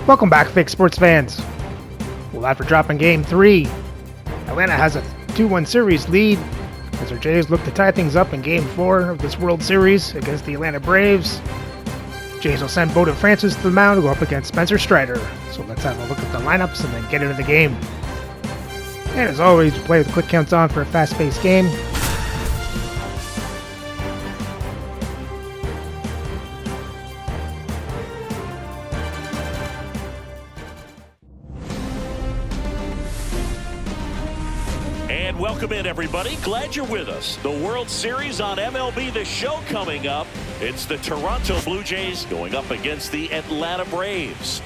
Welcome back, big sports fans. Well, after dropping Game 3, Atlanta has a 2-1 series lead as their Jays look to tie things up in Game 4 of this World Series against the Atlanta Braves. Jays will send Bowden Francis to the mound to go up against Spencer Strider. So let's have a look at the lineups and then get into the game. And as always, we play with quick counts on for a fast-paced game. And welcome in, everybody. Glad you're with us. The World Series on MLB The Show coming up. It's the Toronto Blue Jays going up against the Atlanta Braves.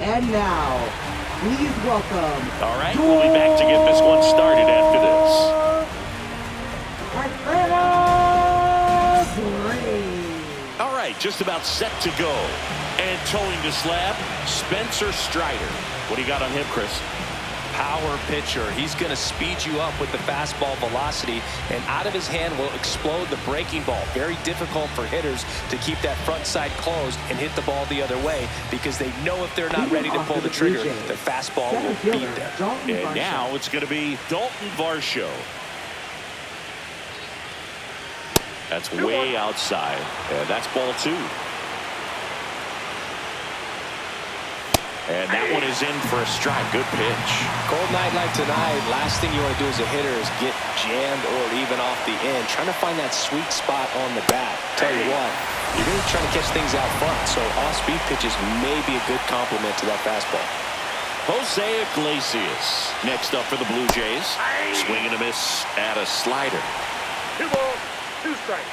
And now, please welcome. All right, we'll be back to get this one started after this. All right, just about set to go. And towing the slab, Spencer Strider. What do you got on him, Chris? Power pitcher. He's going to speed you up with the fastball velocity, and out of his hand will explode the breaking ball. Very difficult for hitters to keep that front side closed and hit the ball the other way because they know if they're not ready to pull the trigger, their fastball will beat them. And now it's going to be Dalton Varsho. That's way outside, and that's ball 2. And that one is in for a strike. Good pitch. Cold night like tonight, last thing you want to do as a hitter is get jammed or even off the end. Trying to find that sweet spot on the bat. Tell you what, you're really trying to catch things out front, so off-speed pitches may be a good complement to that fastball. Jose Iglesias next up for the Blue Jays. Swing and a miss at a slider. 2 balls, 2 strikes.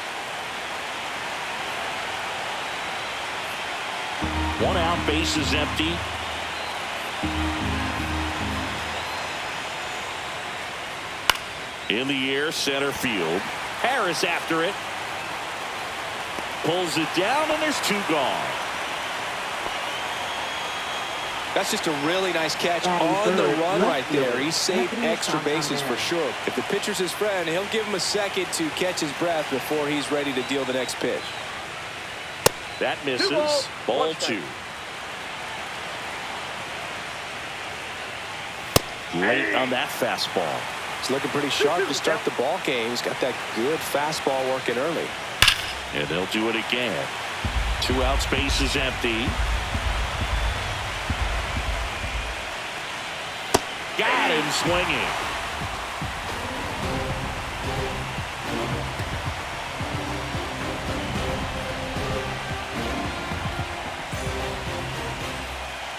1 out, base is empty. In the air, center field. Harris after it. Pulls it down, and there's 2 gone. That's just a really nice catch on the run right there. He saved extra bases for sure. If the pitcher's his friend, he'll give him a second to catch his breath before he's ready to deal the next pitch. That misses. Ball 2. Late on that fastball. He's looking pretty sharp to start the ball game. He's got that good fastball working early. And they'll do it again. 2 outs, base is empty. Got him swinging.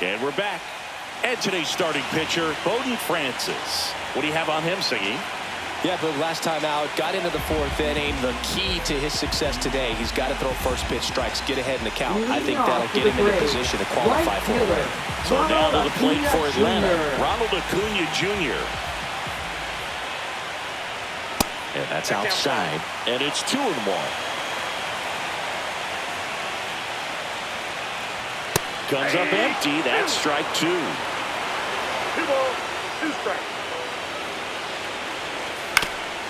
And we're back. And today's starting pitcher, Bowden Francis. What do you have on him, Siggy? Yeah, but last time out, got into the 4th inning. The key to his success today, he's got to throw first pitch strikes, get ahead in the count. I think that'll get him into position to qualify for a win. So now to the plate for Atlanta, Ronald Acuna Jr. And that's outside, and it's 2-1. Comes up empty. That's strike 2. 2 balls, 2 strikes.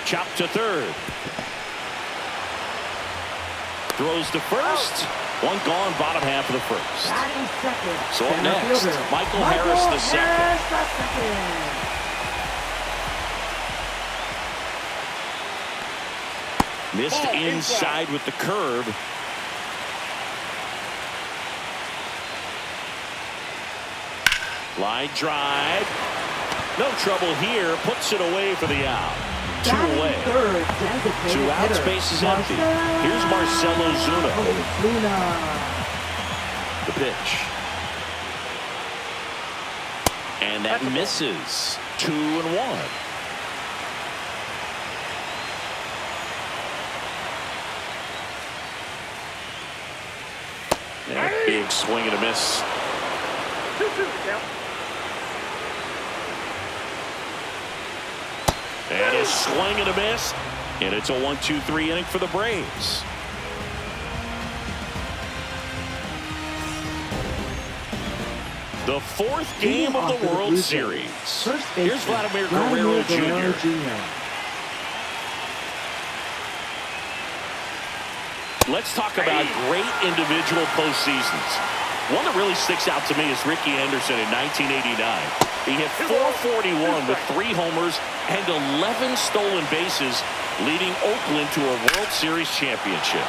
Chop to third. Throws to first. 1 gone, bottom half of the first. So up next, Michael Harris the second. Missed inside with the curve. Line drive. No trouble here. Puts it away for the out. 2 away. 2 outs, base is empty. Here's Marcelo Zuna. The pitch. And that misses. 2-1. And a big swing and a miss. 2-2 count. And a swing and a miss. And it's a 1-2-3 inning for the Braves. The 4th game of the World Series. Here's Vladimir Guerrero Jr. Let's talk about great individual postseasons. One that really sticks out to me is Ricky Henderson in 1989. He hit .441 with 3 homers and 11 stolen bases, leading Oakland to a World Series championship.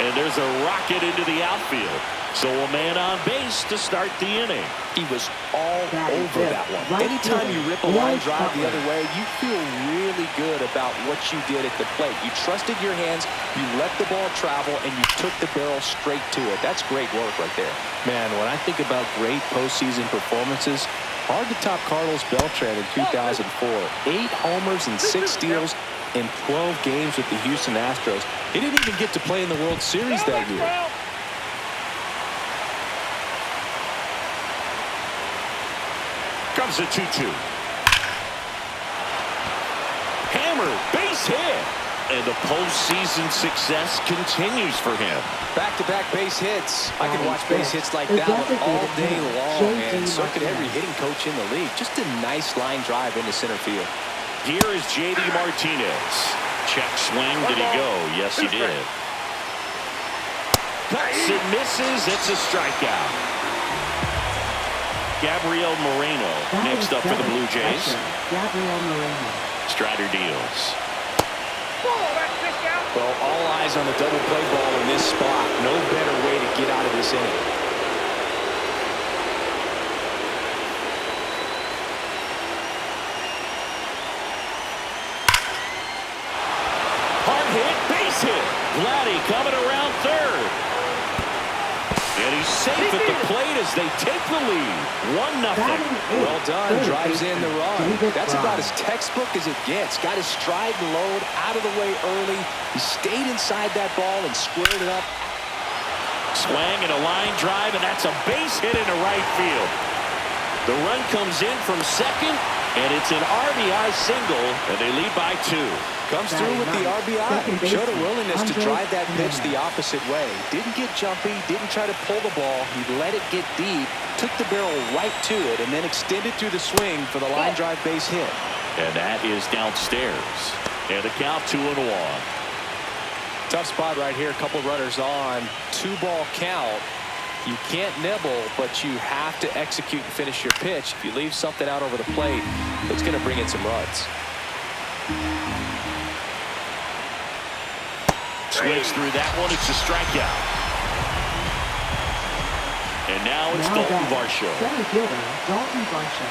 And there's a rocket into the outfield. So a man on base to start the inning. He was all over that one. Anytime you rip a line drive the other way, you feel really good about what you did at the plate. You trusted your hands, you let the ball travel, and you took the barrel straight to it. That's great work right there. Man, when I think about great postseason performances, hard to top Carlos Beltran in 2004. 8 homers and 6 steals in 12 games with the Houston Astros. He didn't even get to play in the World Series that year. Comes a 2-2. Hammer, base hit. And the postseason success continues for him. Back-to-back base hits. I could watch base hits like that one all day long, and so could every hitting coach in the league. Just a nice line drive into center field. Here is J.D. Martinez. Check swing. Did he go? Yes, he did. Cuts and misses. It's a strikeout. Gabriel Moreno next up for the Blue Jays. Gabriel Moreno. Strider deals. Well, all eyes on the double play ball in this spot. No better way to get out of this inning. Hard hit, base hit. Vladdy coming around third. And he's safe at the plate as they take the lead. 1-0. Well done. Drives in the run. That's about as textbook as it gets. Got his stride and load out of the way early. He stayed inside that ball and squared it up. Swing and a line drive, and that's a base hit into right field. The run comes in from second, and it's an RBI single, and they lead by 2. Comes through with the RBI. Showed a willingness to drive that pitch the opposite way. Didn't get jumpy, didn't try to pull the ball. He let it get deep, took the barrel right to it, and then extended through the swing for the line drive base hit. And that is downstairs. And the count 2-1. Tough spot right here. A couple runners on. 2-ball count. You can't nibble, but you have to execute and finish your pitch. If you leave something out over the plate, it's going to bring in some runs. Swings through that one. It's a strikeout. And now it's Dalton Varsho. Center fielder, Dalton Varsho.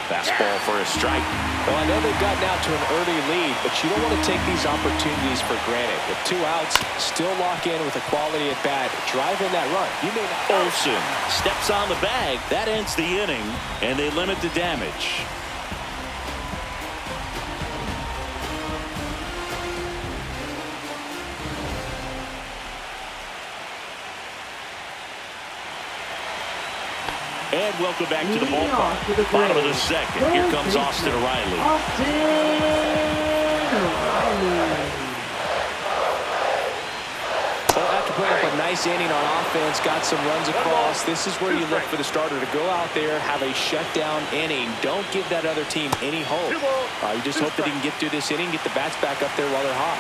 Fastball for a strike. Well, I know they've gotten out to an early lead, but you don't want to take these opportunities for granted. With 2 outs, still lock in with a quality at bat. Drive in that run. You may not. Olsen steps on the bag. That ends the inning, and they limit the damage. And welcome back to the ballpark. Bottom of the second. Here comes Austin Riley. Well, after putting up a nice inning on offense, got some runs across, this is where you look for the starter to go out there, have a shutdown inning. Don't give that other team any hope. You just hope that he can get through this inning, get the bats back up there while they're hot.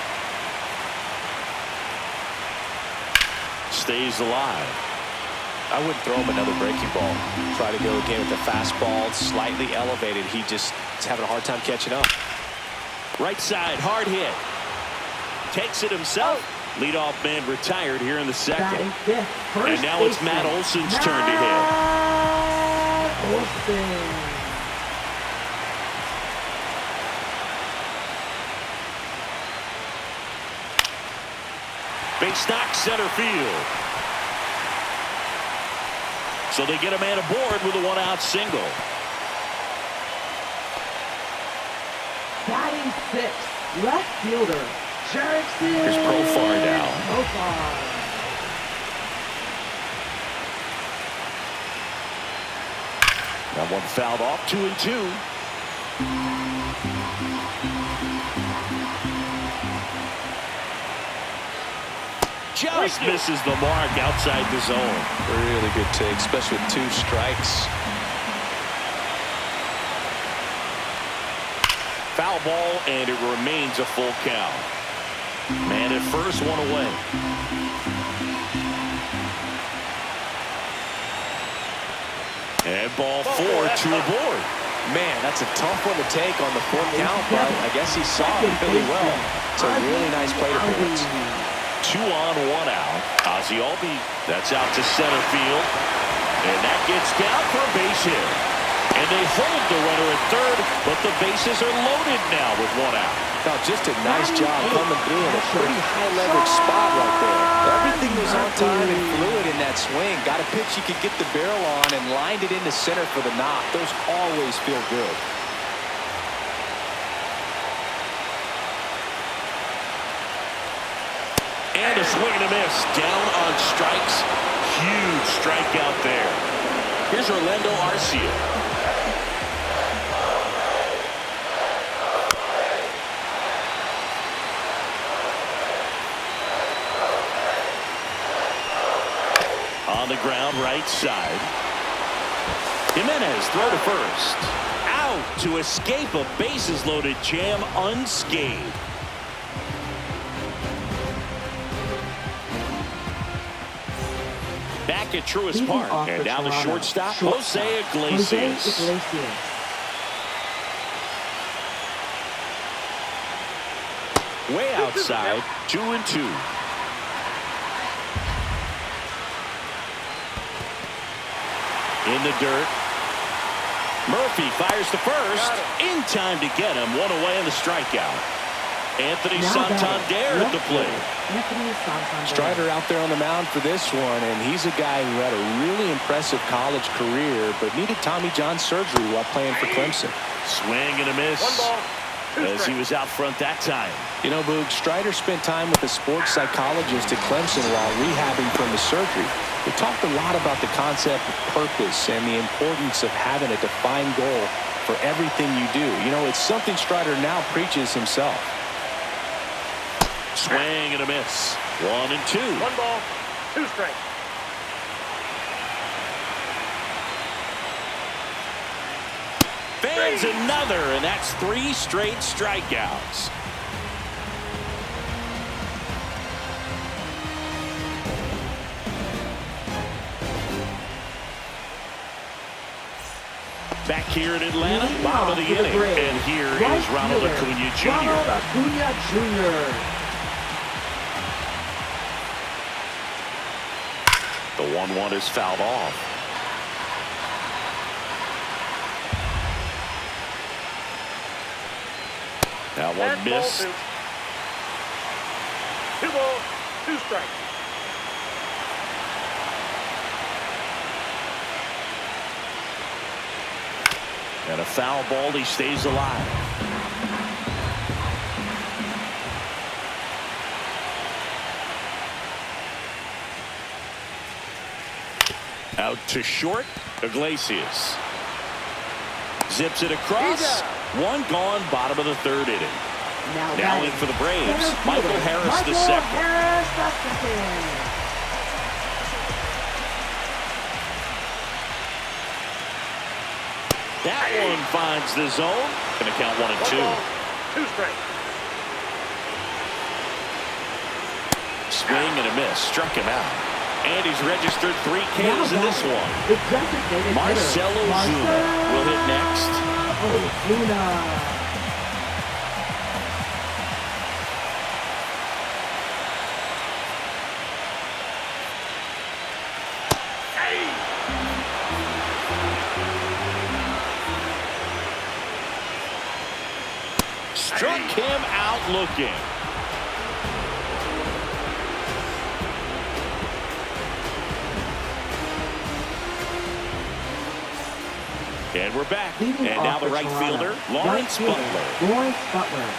Stays alive. I wouldn't throw him another breaking ball. Try to go again with the fastball, slightly elevated. He just is having a hard time catching up. Right side, hard hit. Takes it himself. Leadoff man retired here in the second. And now it's Matt Olson's turn to hit. Base knock, center field. So they get a man aboard with a 1-out single. Batting 6th, left fielder, Jerickson. Here's Profar now. Profar. That one fouled off, 2-2. Just misses the mark outside the zone. Really good take, especially with 2 strikes. foul ball, and it remains a full count. Man at first, one away. And ball 4, 2 aboard. Man, that's a tough one to take on the 4th count, but I guess he saw it really well. It's a really nice plate appearance. 2 on, 1 out. Ozzie Albi, that's out to center field. And that gets down for a base hit. And they hold the runner at third, but the bases are loaded now with 1 out. Now, just a nice job coming through in a pretty high-leverage spot right there. Everything was on time and fluid in that swing. Got a pitch he could get the barrel on and lined it into center for the knock. Those always feel good. And a swing and a miss. Down on strikes. Huge strikeout there. Here's Orlando Arcia. On the ground, right side. Jimenez, throw to first. Out to escape a bases-loaded jam unscathed. Back at Truist Park, and down the shortstop, Jose Iglesias. Way outside, 2-2. In the dirt. Murphy fires to first. In time to get him. 1 away in the strikeout. Anthony Santander at the plate. Strider out there on the mound for this one, and he's a guy who had a really impressive college career, but needed Tommy John surgery while playing for Clemson. Swing and a miss. 1 ball, 2 as he strikes. was out front that time. You know, Boog, Strider spent time with a sports psychologist at Clemson while rehabbing from the surgery. We talked a lot about the concept of purpose and the importance of having a defined goal for everything you do. You know, it's something Strider now preaches himself. Swing and a miss. 1-2. 1 ball, 2 strikes. Fans another, and that's 3 straight strikeouts. Back here in Atlanta, bottom of the inning. And here is Ronald Acuna Jr. Ronald Acuna Jr. The 1-1 is fouled off. That one And ball missed. 2. 2 balls, 2 strikes. And a foul ball, he stays alive. Out to short, Iglesias. Zips it across. 1 gone, bottom of the 3rd inning. Now in for the Braves, Michael Harris the second. That one finds the zone. Gonna count 1 and 1 2. ball, 2 strikes. Swing and a miss. Struck him out. And he's registered 3 Ks in this one. Marcell Ozuna will hit next. Ozuna. Struck him out looking. And we're back. Leading And now off the for right Toronto, fielder, right Lawrence fielder, Butler. Lawrence Butler.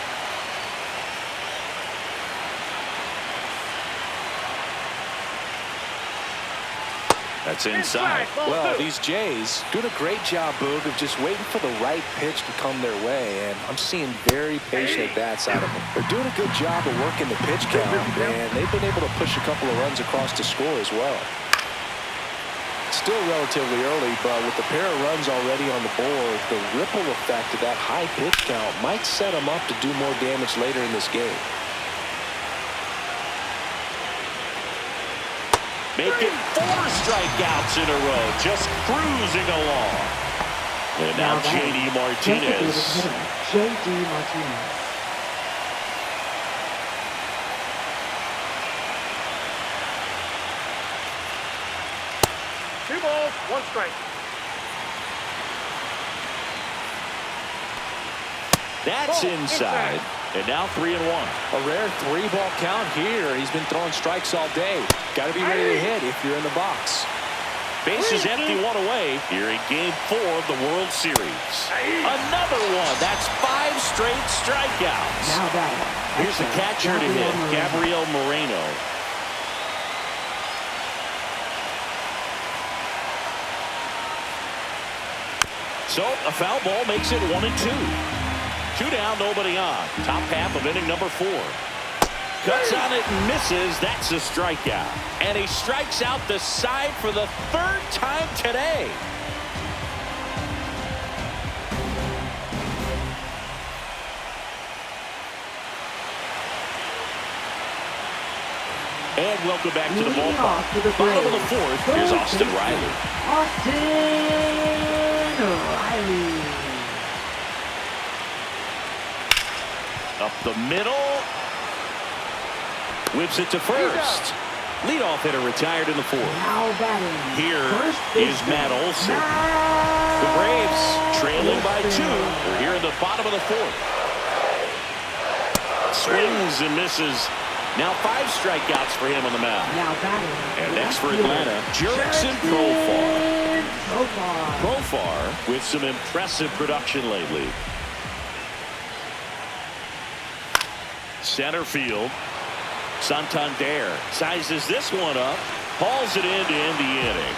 That's inside. Ball Well, 2. these Jays doing a great job, Boog, of just waiting for the right pitch to come their way, and I'm seeing very patient at-bats out of them. They're doing a good job of working the pitch count, and they've been able to push a couple of runs across to score as well. still relatively early, but with the pair of runs already on the board, the ripple effect of that high pitch count might set him up to do more damage later in this game. Making 4 strikeouts in a row, just cruising along. And now J.D. Martinez. J.D. Martinez. Two balls, one strike. That's inside. And now 3-1. A rare 3-ball count here. He's been throwing strikes all day. Got to be ready to hit if you're in the box. Bases empty, 1 away here in Game 4 of the World Series. Another one. That's 5 straight strikeouts. Now batting. Here's the catcher to hit, Gabriel Moreno. So a foul ball makes it 1-2. 2 down, nobody on. Top half of inning number 4. Cuts on it and misses. That's a strikeout. And he strikes out the side for the 3rd time today. And welcome back to the ballpark. Bottom of the 4th, here's Austin Riley. Austin Riley. Up the middle. Whips it to first. Leadoff hitter retired in the 4th. Now batting. Here is Matt Olson. The Braves trailing by 2. They're here in the bottom of the 4th. Swings and misses. Now 5 strikeouts for him on the mound. Now batting. And next for Atlanta, Jurickson Profar. Profar with some impressive production lately. Center field. Santander sizes this one up, hauls it in to end the inning.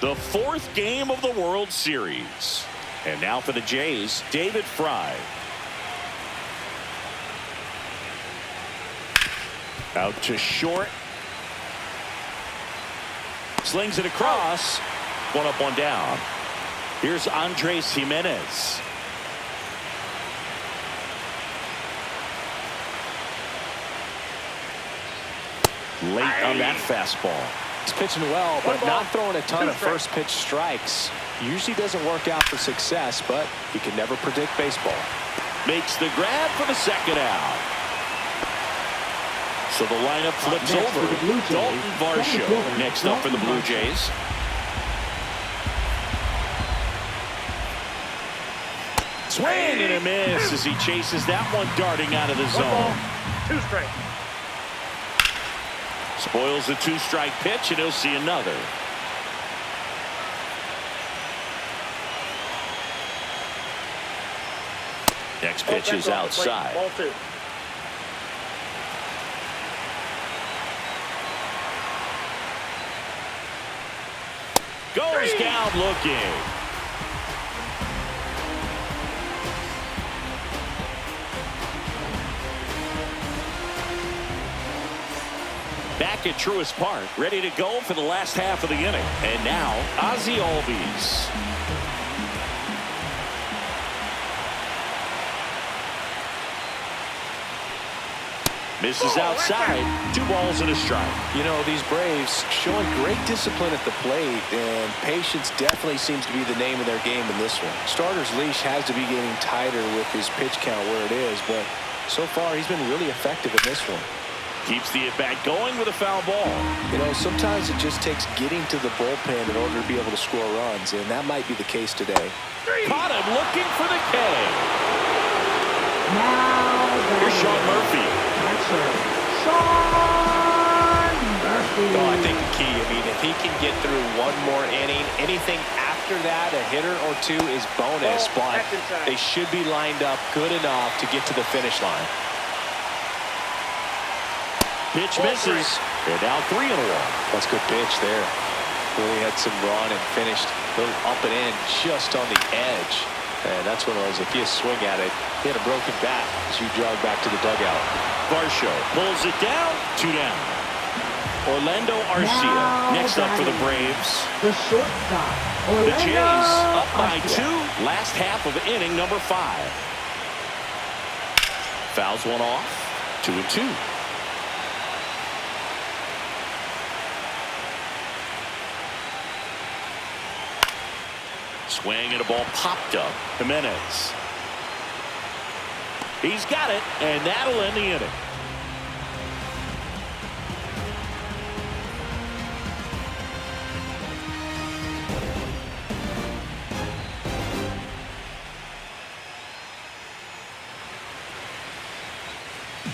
The 4th game of the World Series. And now for the Jays, David Fry. Out to short. Slings it across. 1 up, 1 down. Here's Andres Jimenez. Late on that fastball. He's pitching well, but not throwing a ton of first pitch strikes. Usually doesn't work out for success, but you can never predict baseball. Makes the grab for the 2nd out. So the lineup flips over. Dalton Varsho next up for the Blue Jays. Swing and a miss as he chases that one darting out of the zone. 2 strike. Spoils the 2-strike pitch, and he'll see another. Next pitch is outside. Ball 2. Goes down looking. Back at Truist Park, ready to go for the last half of the inning. And now, Ozzie Albies. Misses outside. 2 balls and a strike. You know, these Braves showing great discipline at the plate, and patience definitely seems to be the name of their game in this one. Starter's leash has to be getting tighter with his pitch count where it is, but so far he's been really effective in this one. Keeps the at-bat going with a foul ball. You know, sometimes it just takes getting to the bullpen in order to be able to score runs, and that might be the case today. Caught him looking for the K. Now Here's Sean Murphy. Sean Murphy. Oh, I think the key, I mean, if he can get through one more inning, anything after that, a hitter or 2 is bonus, but they should be lined up good enough to get to the finish line. Pitch misses. And now 3-1. That's a good pitch there. Really had some run and finished a little up and in just on the edge. And that's one of those, if you swing at it, hit a broken bat as you jog back to the dugout. Varsho pulls it down. 2 down. Orlando Arcia next up for the Braves. The shortstop, The Orlando Jays up by Arcia. 2. Last half of inning number 5. Fouls one off. 2-2. Swing and a ball popped up. Jimenez. He's got it, and that'll end the inning.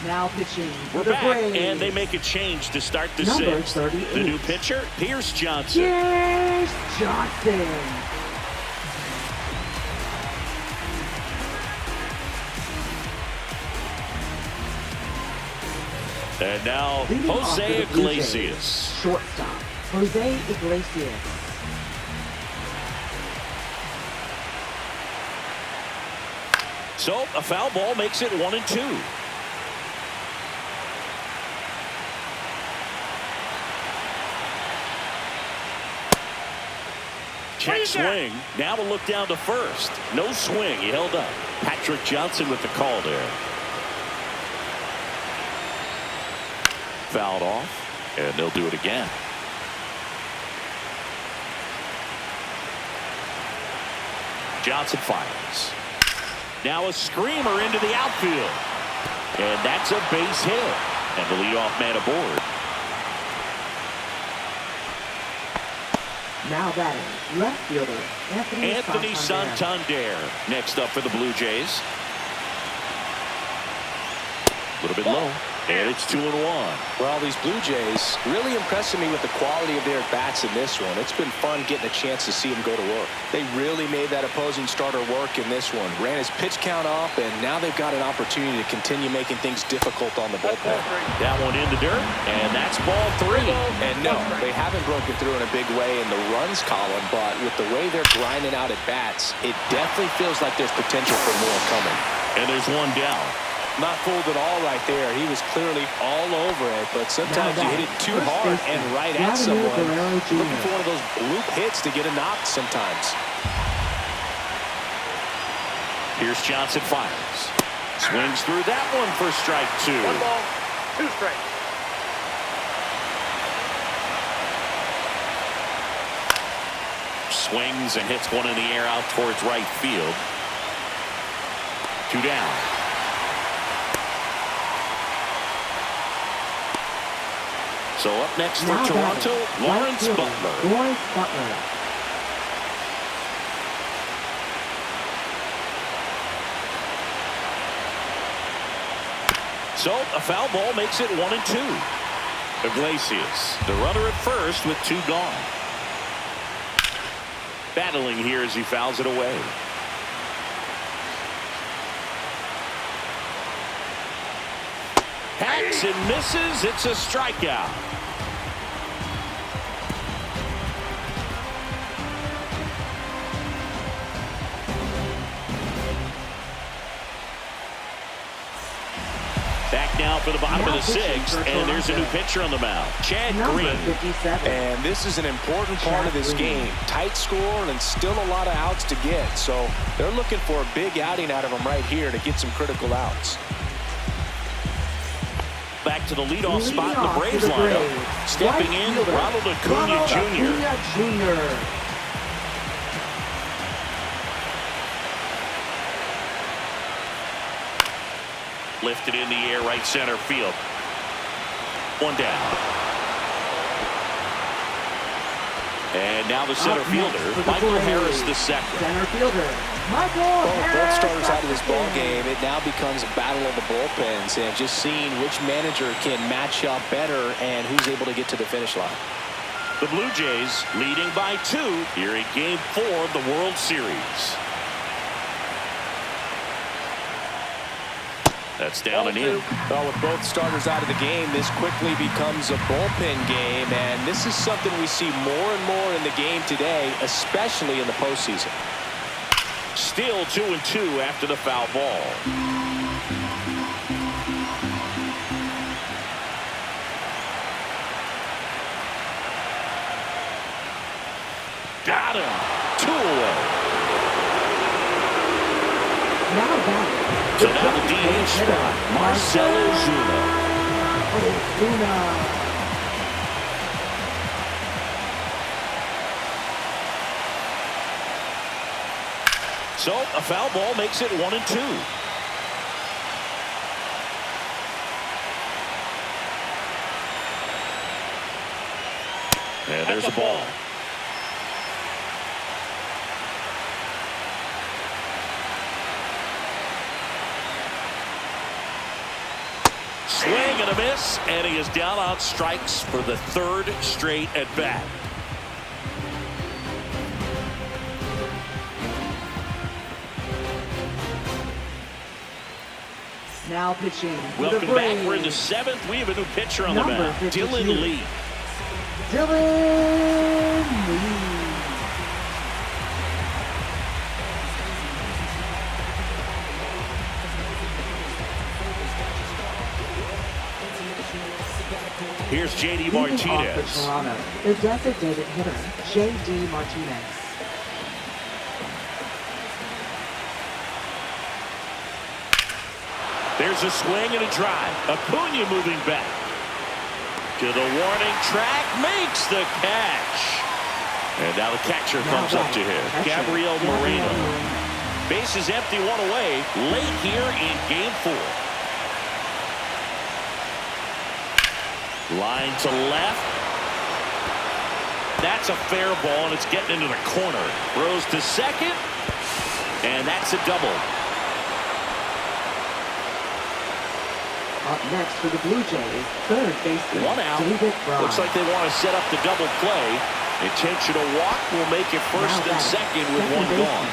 Now pitching for We're the back, Braves. and they make a change to start the Number 6th. 38. The new pitcher, Pierce Johnson. Pierce Johnson. And now, Leading off for Jose the Blue Jays, Iglesias. Shortstop, Jose Iglesias. So, a foul ball makes it 1-2. Check swing. Now a look down to first. No swing. He held up. Patrick Johnson with the call there. Fouled off, and they'll do it again. Johnson fires. Now a screamer into the outfield. And that's a base hit. And the leadoff man aboard. Now batting, left fielder, Anthony Santander. Santander next up for the Blue Jays. A little bit low. And it's 2-1. Well, these Blue Jays really impressing me with the quality of their bats in this one. It's been fun getting a chance to see them go to work. They really made that opposing starter work in this one. Ran his pitch count up, and now they've got an opportunity to continue making things difficult on the bullpen. That one in the dirt, and that's ball 3. And no, they haven't broken through in a big way in the runs column, but with the way they're grinding out at bats, it definitely feels like there's potential for more coming. And there's one down. Not fooled at all right there. He was clearly all over it, but sometimes you hit it too hard and right at someone. Looking for one of those bloop hits to get a knock sometimes. Pierce Johnson fires. Swings through that one for strike 2. 1 ball, 2 strikes. Swings and hits one in the air out towards right field. 2 down. So up next for Now Toronto, batting, Lawrence right fielder, Butler. Lawrence Butler. So a foul ball makes it 1-2. Iglesias, the runner at first with 2 gone. Battling here as he fouls it away. Hacks and misses. It's a strikeout. Back now for the bottom of the 6th, and there's a new pitcher on the mound, Chad Number Green. 57. And this is an important part of this game. Tight score and still a lot of outs to get. So they're looking for a big outing out of him right here to get some critical outs. Back to the leadoff spot in the Braves lineup. Stepping in, Ronald Acuna Jr. Lifted in the air, right center field. 1 down. And now the center fielder, Michael Harris II. Center fielder, Michael Harris. Both starters out of this ball game. It now becomes a battle of the bullpens and just seeing which manager can match up better and who's able to get to the finish line. The Blue Jays leading by 2 here in Game 4 of the World Series. That's down and in. Well, with both starters out of the game, this quickly becomes a bullpen game, and this is something we see more and more in the game today, especially in the postseason. Still 2-2 after the foul ball. Got him. 2 away. Now back. So now the DH spot, Marcelo Zuna. Zuna. So a foul ball makes it 1-2. And there's the ball. Swing and a miss, and he is down on strikes for the 3rd straight at bat. Now pitching. Welcome back. We're in the 7th. We have a new pitcher on the mound. Dylan Lee. Dylan Lee. Here's J.D. Leading off Martinez. for Toronto, the designated hitter, J.D. Martinez. There's a swing and a drive. Acuna moving back. To the warning track, makes the catch. And now the catcher comes up to him. Gabriel Moreno. Base is empty, 1 away. Late here in game 4. Line to left. That's a fair ball, and it's getting into the corner. Throws to second, and that's a double. Up next for the Blue Jays, 3rd baseman, 1 out. David Fry. Looks like they want to set up the double play. Intentional walk will make it 1st and 2nd with 1 gone.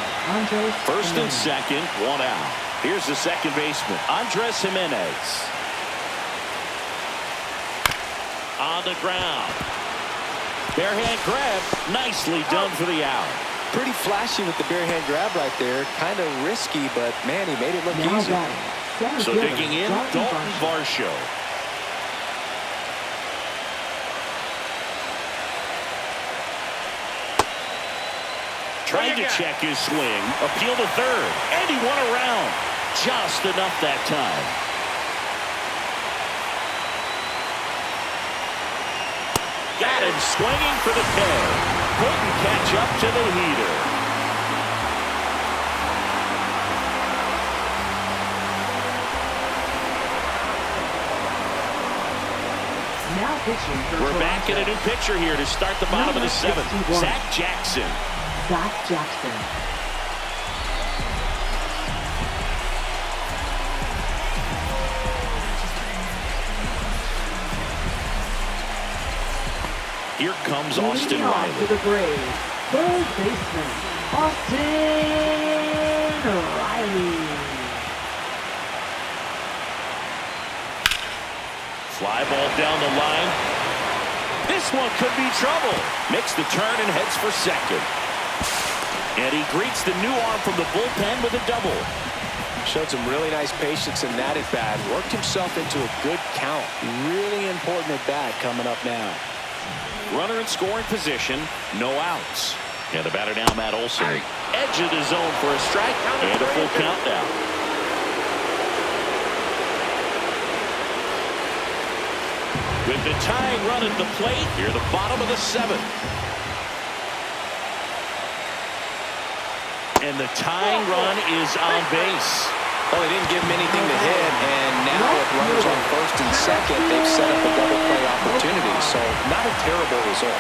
First and 2nd, 1 out. Here's the 2nd baseman, Andres Jimenez. On the ground. Bare hand grab. Nicely done for the out. Pretty flashy with the bare hand grab right there. Kind of risky, but man, he made it look easy. So digging in, Dalton Varsho. Trying to check his swing. Appeal to 3rd. And he won around. Just enough that time. Got him swinging for the K. Couldn't catch up to the heater. Now pitching for We're back in a new pitcher here to start the bottom of the 7th. 61. Zach Jackson. Zach Jackson. Here comes Austin Leading off Riley. for the Braves, 3rd baseman, Austin Riley. Fly ball down the line. This one could be trouble. Makes the turn and heads for 2nd. And he greets the new arm from the bullpen with a double. Showed some really nice patience in that at bat. Worked himself into a good count. Really important at bat coming up now. Runner in scoring position, no outs. And the batter now, Matt Olson. Edge of the zone for a strike and a full count now. With the tying run at the plate, here the bottom of the 7th. And the tying run is on base. Well, they didn't give him anything to hit, and now with runners on 1st and 2nd, they've set up a double play opportunity. So not a terrible result.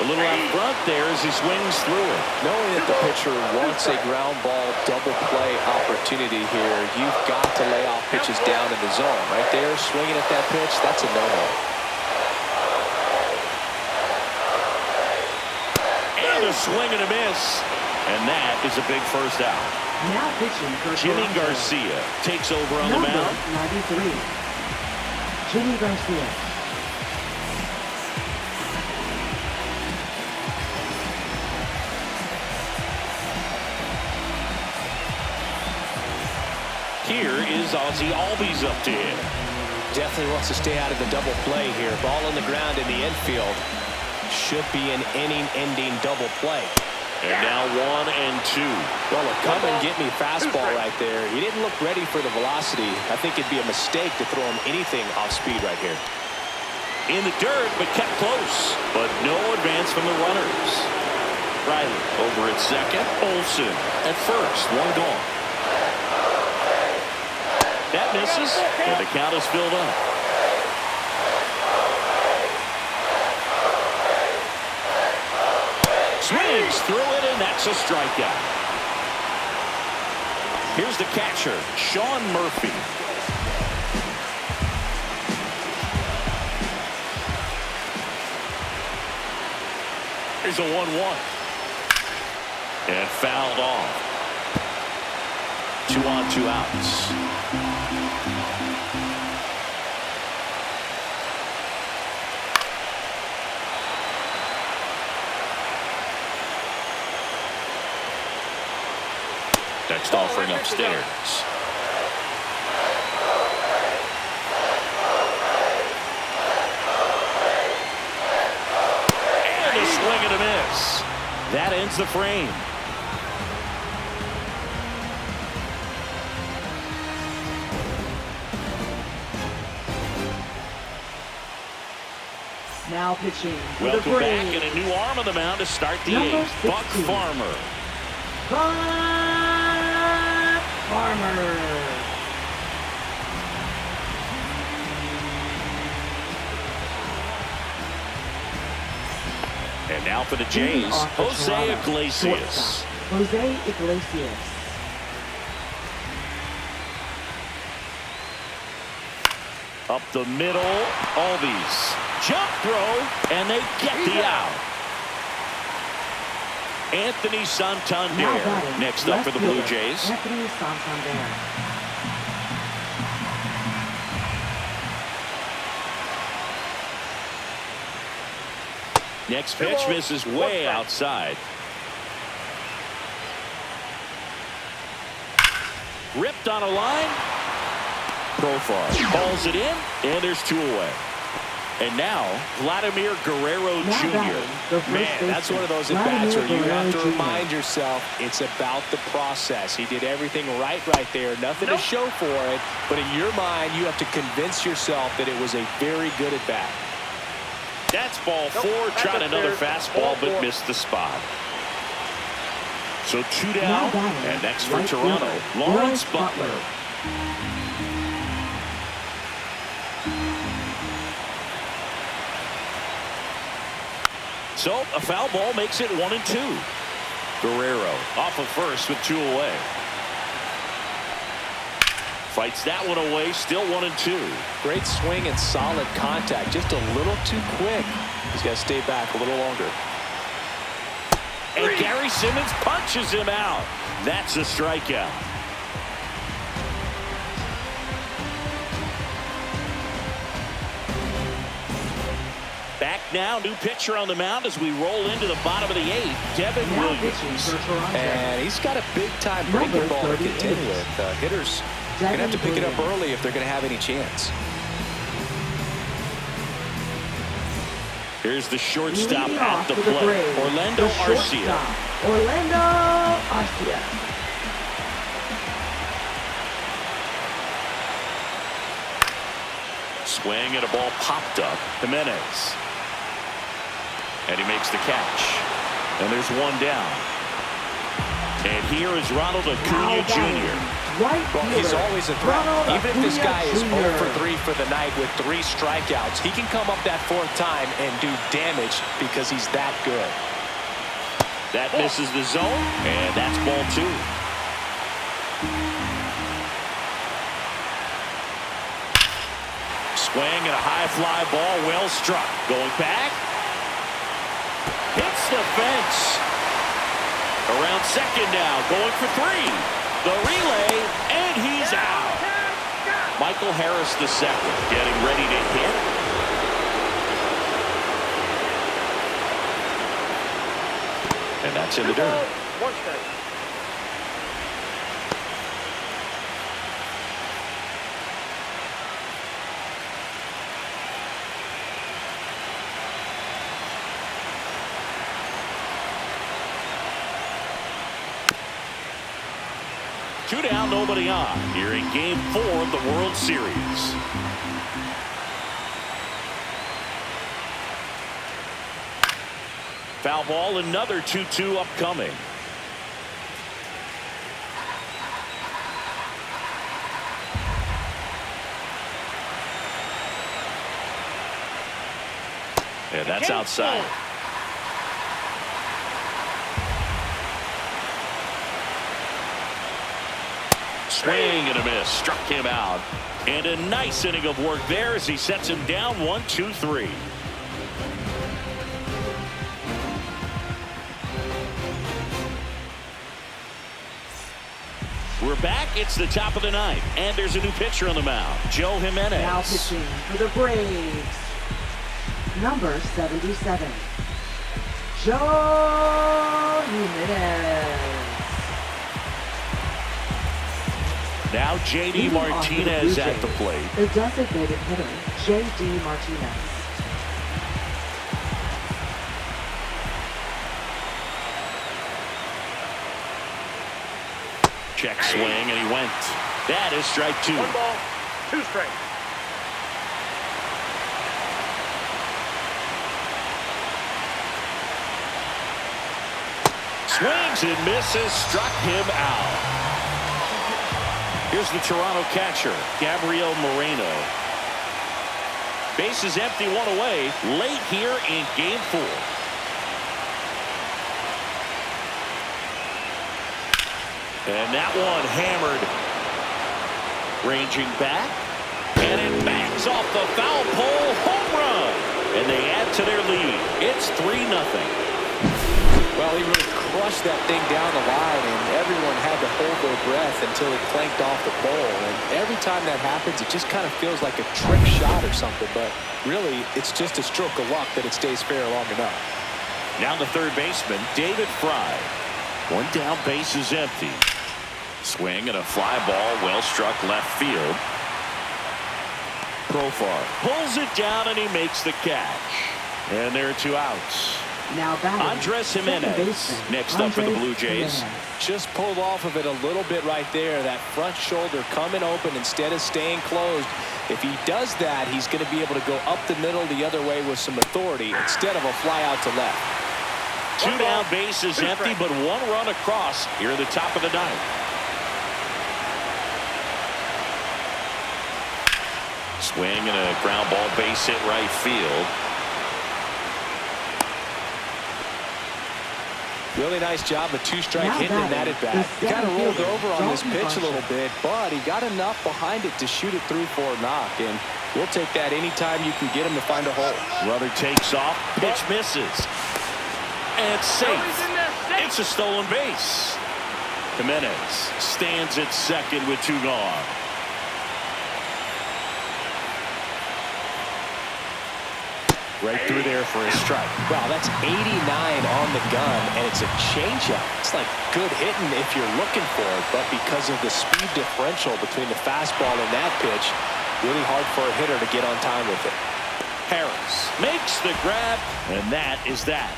A little out front there as he swings through it. Knowing that the pitcher wants a ground ball double play opportunity here, you've got to lay off pitches down in the zone. Right there, swinging at that pitch, that's a no-no. And a swing and a miss. And that is a big first out. Now pitching for Jimmy Toronto. Garcia takes over on the Number mound. 93. Jimmy Garcia. Here is Ozzie Albies up to hit. Definitely wants to stay out of the double play here. Ball on the ground in the infield. Should be an inning-ending double play. And now 1 and 2. Well, a come-and-get-me fastball right there. He didn't look ready for the velocity. I think it'd be a mistake to throw him anything off speed right here. In the dirt, but kept close. But no advance from the runners. Riley over at second. Olsen at first. 1 gone. That misses, and the count is filled up. Swings through it, and that's a strikeout. Here's the catcher, Sean Murphy. Here's a 1-1. And fouled off. 2 on, 2 outs. Next offering upstairs. And a swing and a miss. That ends the frame. Now pitching for the Welcome back, Braves. and a new arm on the mound to start the Number 8th. Buck 16. Farmer. Buck Farmer. And now for the Leading Jays, off for Jose Toronto, Iglesias. shortstop, Jose Iglesias. Up the middle, Albies. Jump throw, and they get the out. Anthony Now Santander batting, next up left for the Blue fielder, Jays. Anthony Santander. Next pitch misses way outside. Ripped on a line. Profar calls it in, and there's 2 away. And now, Vladimir Guerrero Now Jr. batting, the first Man, that's baseman, one of those at-bats where you have to Vladimir remind yourself it's about the process. He did everything right there. Nothing to show for it. But in your mind, you have to convince yourself that it was a very good at-bat. That's ball 4. Tried another fastball, but missed the spot. So 2 down, batting, and next for right Toronto, fielder, Lawrence Lawrence Butler. Butler. So a foul ball makes it 1 and 2. Guerrero off of first with 2 away. Fights that one away, still 1 and 2. Great swing and solid contact. Just a little too quick. He's got to stay back a little longer. And Gary Simmons punches him out. That's a strikeout. Back now, new pitcher on the mound as we roll into the bottom of the 8th. Devin Now pitching Williams. for Toronto. And he's got a big-time breaking Number ball to 38. contend with. Hitters going to have to pick it up early if they're going to have any chance. Here's the shortstop Leading at off the for the plate. Braves, Orlando the Arcia. shortstop, Orlando Arcia. Swing and a ball popped up. Jimenez. And he makes the catch. And there's 1 down. And here is Ronald Acuna Jr. Right Well, he's fielder, always a threat. Ronald Even if this Acuna guy is Jr. 0 for 3 for the night with 3 strikeouts, he can come up that 4th time and do damage because he's that good. That misses the zone, and that's ball 2. Swing and a high fly ball, well struck. Going back. Hits the fence. Around on second now, going for three. The relay, and he's out. Michael Harris the second, getting ready to hit. And that's in the dirt. 1 strike. Two down, nobody on. Here in Game 4 of the World Series. Foul ball, another 2-2 upcoming. And that's outside. Swing and a miss. Struck him out. And a nice inning of work there as he sets him down 1-2-3. We're back. It's the top of the ninth. And there's a new pitcher on the mound. Joe Jimenez. Now pitching for the Braves, number 77, Joe Jimenez. Now J.D. Martinez at the plate. The designated hitter, J.D. Martinez. Check swing, and he went. That is strike 2. 1 ball, 2 strikes. Swings and misses. Struck him out. Here's the Toronto catcher, Gabriel Moreno. Bases empty, 1 away, late here in Game 4. And that one hammered. Ranging back. And it bangs off the foul pole. Home run. And they add to their lead. It's 3-0. Well, he really crushed that thing down the line, and everyone had to hold their breath until it clanked off the pole. And every time that happens, it just kind of feels like a trick shot or something. But really, it's just a stroke of luck that it stays fair long enough. Now the third baseman, David Fry. 1 down, base is empty. Swing and a fly ball, well struck left field. Profar pulls it down, and he makes the catch. And there are 2 outs. Now batting, Andres Jimenez next up for the Blue Jays. Just pulled off of it a little bit right there. That front shoulder coming open instead of staying closed. If he does that, he's going to be able to go up the middle the other way with some authority instead of a fly out to left. 2 down, base is empty, but 1 run across here at the top of the ninth. Swing and a ground ball, base hit right field. Really nice job, a 2-strike hitting in that at bat. He kind of rolled over on this pitch a little bit, but he got enough behind it to shoot it through for a knock. And we'll take that anytime you can get him to find a hole. Runner takes off, pitch misses, and safe. It's a stolen base. Jimenez stands at second with 2 gone. Right through there for a strike. Wow, that's 89 on the gun, and it's a changeup. It's like good hitting if you're looking for it, but because of the speed differential between the fastball and that pitch, really hard for a hitter to get on time with it. Harris makes the grab, and that is that.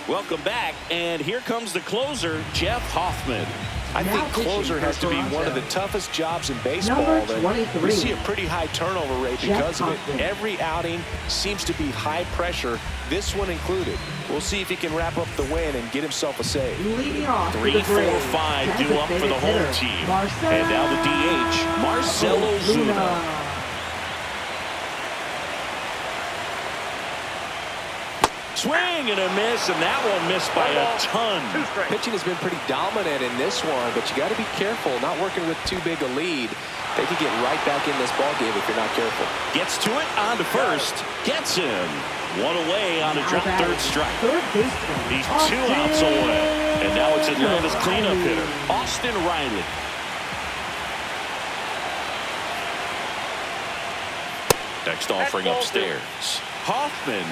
Welcome back, and here comes the closer, Jeff Hoffman. I think closer has to be one of the toughest jobs in baseball. And we see a pretty high turnover rate because of it. Every outing seems to be high pressure, this one included. We'll see if he can wrap up the win and get himself a save. 3, 4, 5 due up for the home team. And now the DH, Marcell Ozuna. Swing and a miss, and that one missed by a ton. Pitching has been pretty dominant in this one, but you got to be careful. Not working with too big a lead. They could get right back in this ball game if you're not careful. Gets to it on to first. Gets him. One away on a drop third strike. He's 2 outs away. And now it's Atlanta's cleanup hitter, Austin Riley. Next offering upstairs. Hoffman,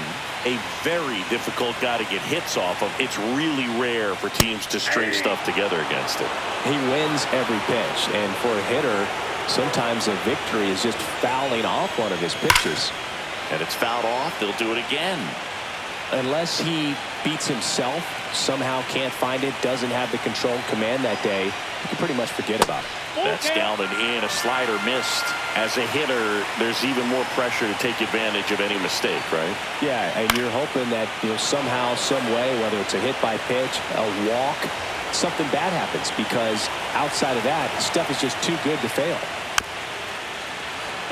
a very difficult guy to get hits off of. It's really rare for teams to string stuff together against him. He wins every pitch, and for a hitter, sometimes a victory is just fouling off one of his pitches. And it's fouled off. They'll do it again. Unless he beats himself, somehow can't find it, doesn't have the control and command that day, you can pretty much forget about it. That's down and in. A slider missed. As a hitter, there's even more pressure to take advantage of any mistake, right? Yeah, and you're hoping that, somehow, some way, whether it's a hit by pitch, a walk, something bad happens, because outside of that, stuff is just too good to fail.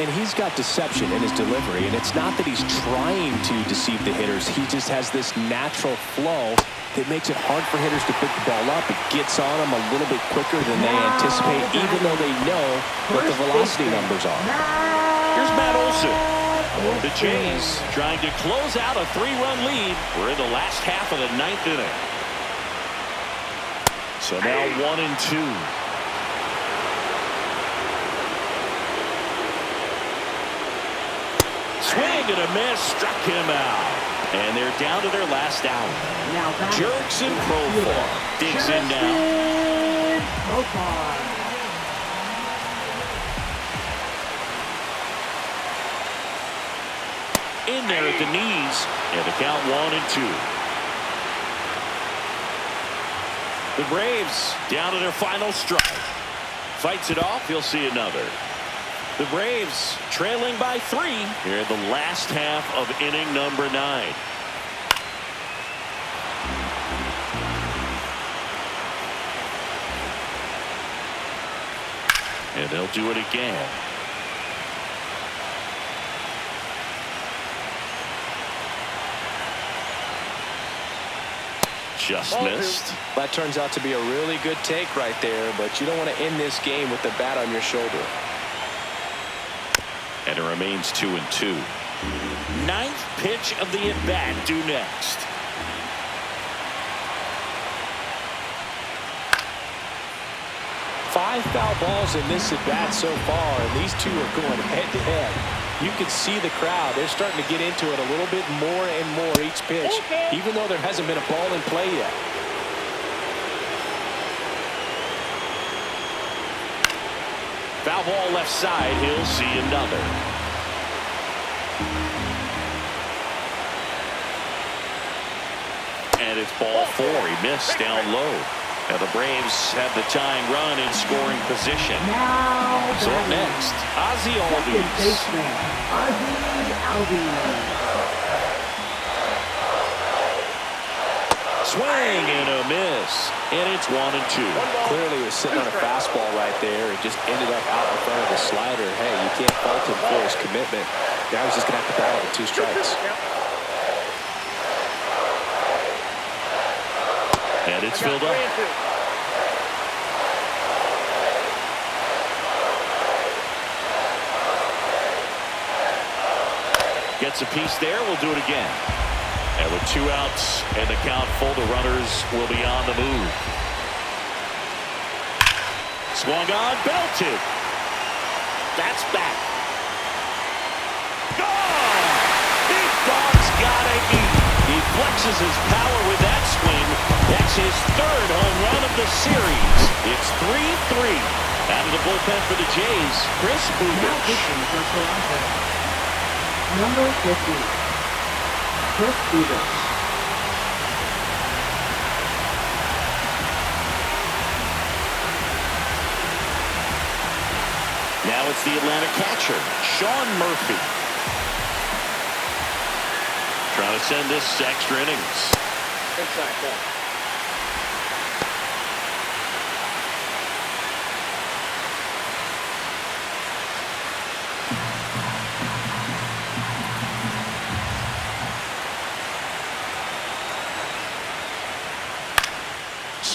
And he's got deception in his delivery, and it's not that he's trying to deceive the hitters. He just has this natural flow that makes it hard for hitters to pick the ball up. It gets on them a little bit quicker than they anticipate, even though they know what the velocity numbers are. Here's Matt Olson. The Jays trying to close out a 3-run lead. We're in the last half of the 9th inning. So now 1-2. Swing and a miss, struck him out. And they're down to their last out. Jerks and Profar digs in now. In there at the knees, and the count 1-2. The Braves down to their final strike. Fights it off, he'll see another. The Braves trailing by 3 here in the last half of inning number 9. And they'll do it again. Just missed. That turns out to be a really good take right there, but you don't want to end this game with the bat on your shoulder. And it remains 2-2. 9th pitch of the at-bat due next. Five foul balls in this at-bat so far, and these two are going head-to-head. You can see the crowd. They're starting to get into it a little bit more and more each pitch, even though there hasn't been a ball in play yet. Foul ball left side. He'll see another. And it's ball 4. He missed down low. Now the Braves have the tying run in scoring position. So up next, Ozzie Albies. Swing and a miss. And it's 1-2. Clearly he was sitting on a fastball right there and just ended up out in front of the slider. Hey, you can't fault him for his commitment. Now he's just going to have to battle with 2 strikes. And it's filled up. Gets a piece there. We'll do it again. And with 2 outs and the count full, the runners will be on the move. Swung on, belted. That's back. Gone! Big dog's gotta eat. He flexes his power with that swing. That's his 3rd home run of the series. It's 3-3. Out of the bullpen for the Jays, Chris Bubich. Number 50, Chris Bubich. Now it's the Atlanta catcher, Sean Murphy. Trying to send this extra innings. Inside ball.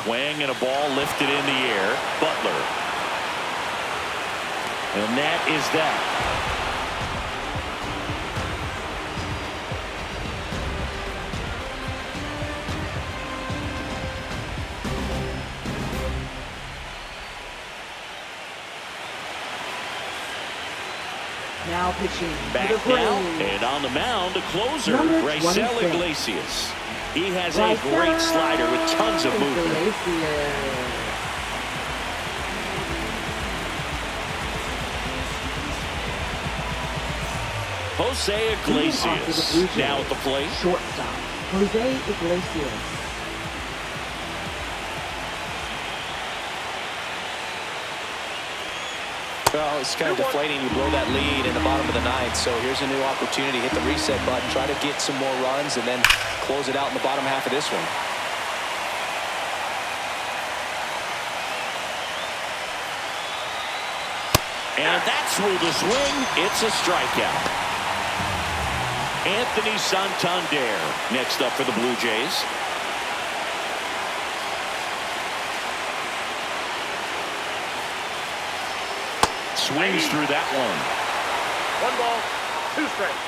swing and a ball lifted in the air. Butler. And that is that. Now pitching. Back now, and on the mound, a closer, Raisel Iglesias. He has a great slider with tons of movement. Jose Iglesias now at the plate. Shortstop, Jose Iglesias. Well, it's kind of deflating. You blow that lead in the bottom of the ninth. So here's a new opportunity. Hit the reset button. Try to get some more runs and then close it out in the bottom half of this one. And that's through the swing. It's a strikeout. Anthony Santander next up for the Blue Jays. Swings through that one. 1 ball, 2 strikes.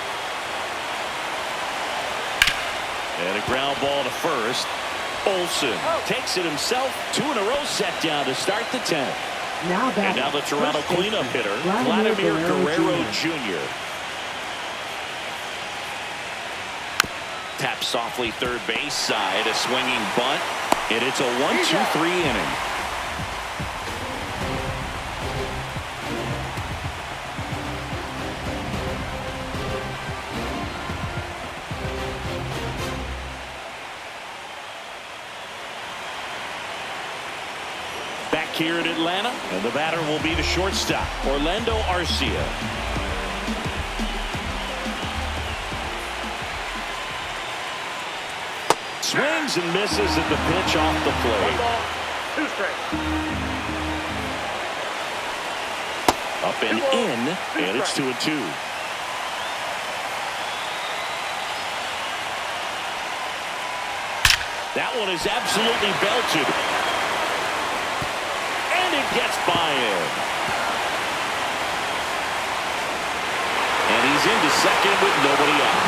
And a ground ball to first. Olsen takes it himself. 2 in a row set down to start the 10th. And now the Toronto cleanup hitter, Vladimir Guerrero Jr. Taps softly third base side. A swinging bunt. And it's a 1-2-3 inning. Here in Atlanta, and the batter will be the shortstop, Orlando Arcia. Swings and misses at the pitch off the plate. 1 ball, 2 strikes. Up and in, and it's 2-2. That one is absolutely belted. Gets by him. And he's into second with nobody out.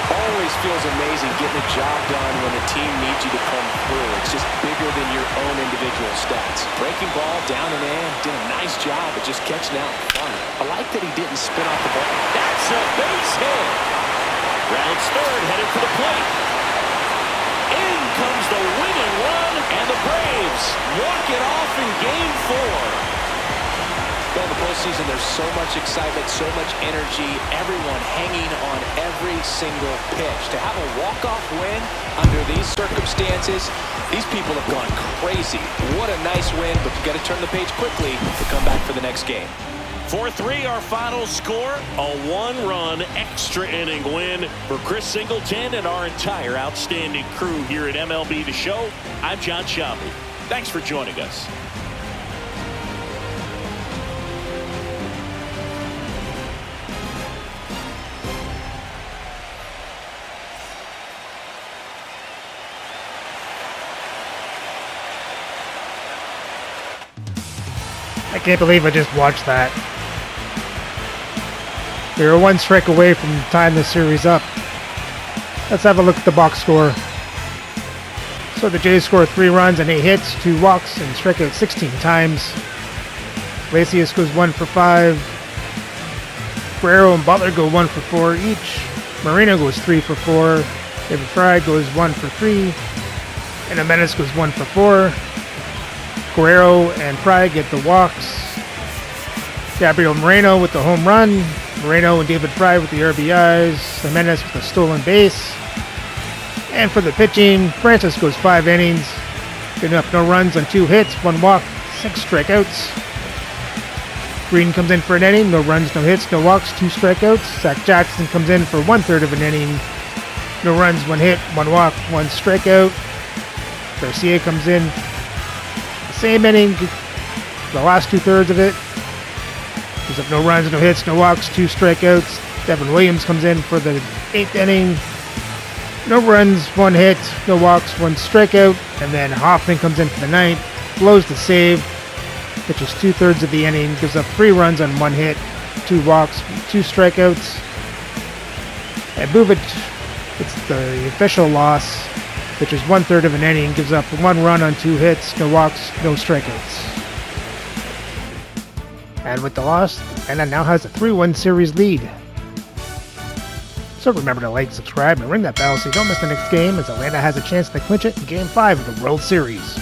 Always feels amazing getting the job done when the team needs you to come through. It's just bigger than your own individual stats. Breaking ball down and in, did a nice job at just catching out in front. I like that he didn't spin off the ball. That's a base hit. Rounds third, headed for the plate. In comes the winning run, and the Braves walk it off in Game 4. Well, in the postseason, there's so much excitement, so much energy, everyone hanging on every single pitch. To have a walk-off win under these circumstances, these people have gone crazy. What a nice win, but you've got to turn the page quickly to come back for the next game. 4-3 our final score, a 1-run extra inning win for Chris Singleton and our entire outstanding crew here at MLB The Show. I'm John Shambi. Thanks for joining us. I can't believe I just watched that. They were 1 strike away from tying the series up. Let's have a look at the box score. So the Jays score 3 runs and 8 hits, 2 walks, and strike out 16 times. Iglesias goes 1 for 5. Guerrero and Butler go 1 for 4 each. Moreno goes 3 for 4. David Fry goes 1 for 3. And Jimenez goes 1 for 4. Guerrero and Fry get the walks. Gabriel Moreno with the home run. Moreno and David Fry with the RBIs. Jimenez with the stolen base. And for the pitching, Francis goes 5 innings. Getting up no runs on 2 hits, 1 walk, 6 strikeouts. Green comes in for an inning. No runs, no hits, no walks, 2 strikeouts. Zach Jackson comes in for 1/3 of an inning. No runs, 1 hit, 1 walk, 1 strikeout. Garcia comes in same inning, the last 2/3 of it. Gives up no runs, no hits, no walks, 2 strikeouts. Devin Williams comes in for the 8th inning. No runs, 1 hit, no walks, 1 strikeout, and then Hoffman comes in for the ninth, blows the save, pitches 2/3 of the inning, gives up 3 runs on 1 hit, 2 walks, 2 strikeouts. And Buvic, it's the official loss, pitches 1/3 of an inning, gives up 1 run on 2 hits, no walks, no strikeouts. And with the loss, Atlanta now has a 3-1 series lead. So remember to like, subscribe, and ring that bell so you don't miss the next game as Atlanta has a chance to clinch it in Game 5 of the World Series.